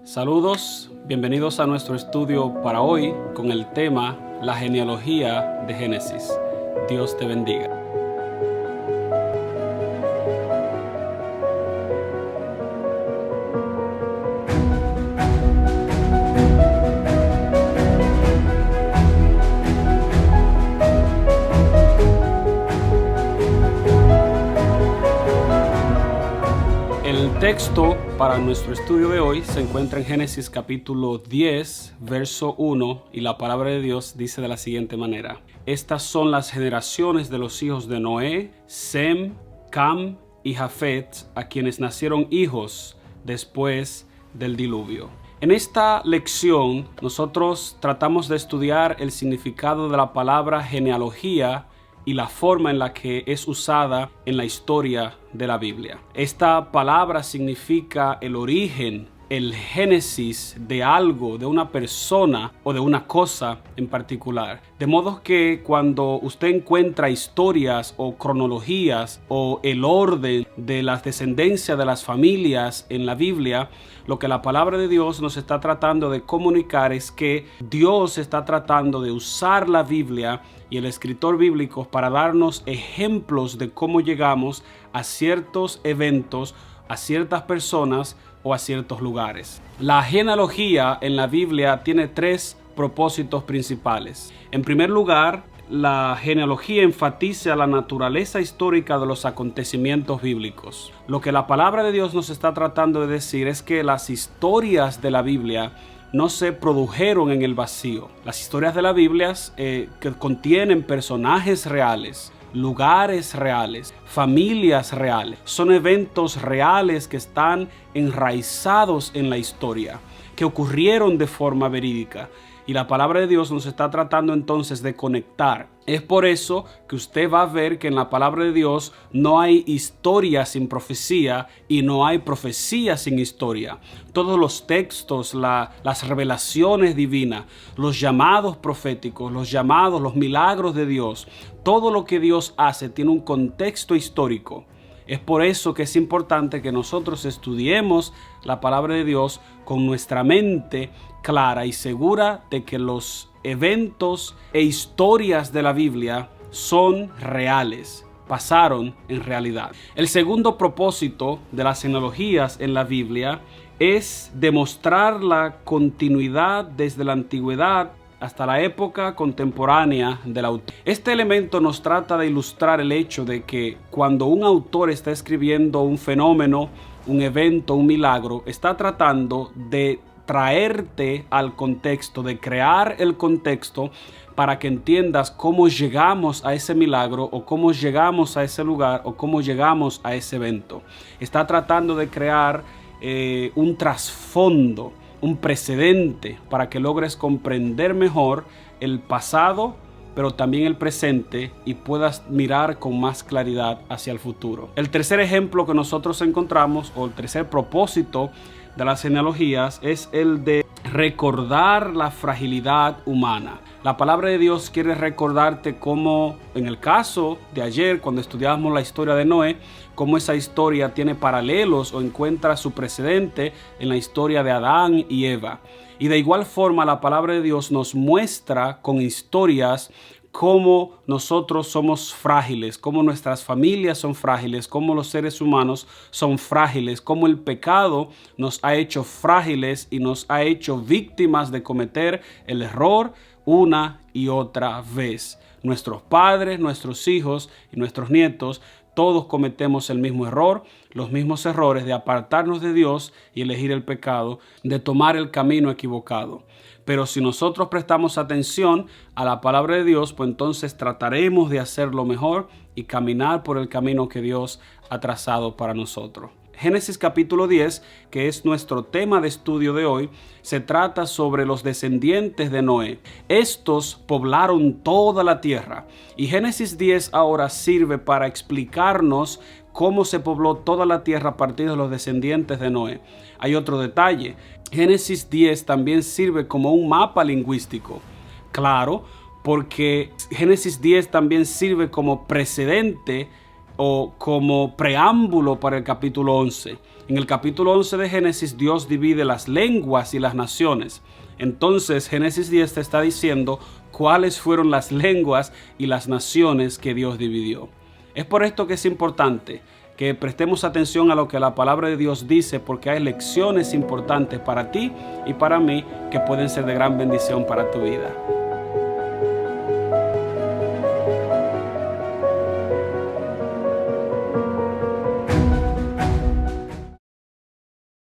Saludos, bienvenidos a nuestro estudio para hoy con el tema La genealogía de Génesis. Dios te bendiga. El texto para nuestro estudio de hoy se encuentra en Génesis capítulo 10, verso 1, y la palabra de Dios dice de la siguiente manera: Estas son las generaciones de los hijos de Noé, Sem, Cam y Jafet, a quienes nacieron hijos después del diluvio. En esta lección nosotros tratamos de estudiar el significado de la palabra genealogía y la forma en la que es usada en la historia de la Biblia. Esta palabra significa el origen, el génesis de algo, de una persona o de una cosa en particular. De modo que cuando usted encuentra historias o cronologías o el orden de la descendencia de las familias en la Biblia, lo que la palabra de Dios nos está tratando de comunicar es que Dios está tratando de usar la Biblia y el escritor bíblico para darnos ejemplos de cómo llegamos a ciertos eventos, a ciertas personas o a ciertos lugares. La genealogía en la Biblia tiene tres propósitos principales. En primer lugar, la genealogía enfatiza la naturaleza histórica de los acontecimientos bíblicos. Lo que la palabra de Dios nos está tratando de decir es que las historias de la Biblia no se produjeron en el vacío. Las historias de la Biblia que contienen personajes reales, lugares reales, familias reales. Son eventos reales que están enraizados en la historia, que ocurrieron de forma verídica. Y la palabra de Dios nos está tratando entonces de conectar. Es por eso que usted va a ver que en la palabra de Dios no hay historia sin profecía y no hay profecía sin historia. Todos los textos, las revelaciones divinas, los llamados proféticos, los milagros de Dios, todo lo que Dios hace tiene un contexto histórico. Es por eso que es importante que nosotros estudiemos la palabra de Dios con nuestra mente clara y segura de que los eventos e historias de la Biblia son reales, pasaron en realidad. El segundo propósito de las genealogías en la Biblia es demostrar la continuidad desde la antigüedad hasta la época contemporánea del autor. Este elemento nos trata de ilustrar el hecho de que cuando un autor está escribiendo un fenómeno, un evento, un milagro, está tratando de traerte al contexto, de crear el contexto para que entiendas cómo llegamos a ese milagro o cómo llegamos a ese lugar o cómo llegamos a ese evento. Está tratando de crear un trasfondo, un precedente para que logres comprender mejor el pasado, pero también el presente y puedas mirar con más claridad hacia el futuro. El tercer ejemplo que nosotros encontramos, o el tercer propósito de las genealogías, es el de recordar la fragilidad humana. La palabra de Dios quiere recordarte cómo, en el caso de ayer, cuando estudiábamos la historia de Noé, cómo esa historia tiene paralelos o encuentra su precedente en la historia de Adán y Eva. Y de igual forma, la palabra de Dios nos muestra con historias cómo nosotros somos frágiles, cómo nuestras familias son frágiles, cómo los seres humanos son frágiles, cómo el pecado nos ha hecho frágiles y nos ha hecho víctimas de cometer el error una y otra vez. Nuestros padres, nuestros hijos y nuestros nietos, todos cometemos el mismo error, los mismos errores de apartarnos de Dios y elegir el pecado, de tomar el camino equivocado. Pero si nosotros prestamos atención a la palabra de Dios, pues entonces trataremos de hacerlo mejor y caminar por el camino que Dios ha trazado para nosotros. Génesis capítulo 10, que es nuestro tema de estudio de hoy, se trata sobre los descendientes de Noé. Estos poblaron toda la tierra. Y Génesis 10 ahora sirve para explicarnos cómo se pobló toda la tierra a partir de los descendientes de Noé. Hay otro detalle. Génesis 10 también sirve como un mapa lingüístico. Claro, porque Génesis 10 también sirve como precedente o como preámbulo para el capítulo 11. En el capítulo 11 de Génesis, Dios divide las lenguas y las naciones. Entonces, Génesis 10 te está diciendo cuáles fueron las lenguas y las naciones que Dios dividió. Es por esto que es importante que prestemos atención a lo que la palabra de Dios dice, porque hay lecciones importantes para ti y para mí que pueden ser de gran bendición para tu vida.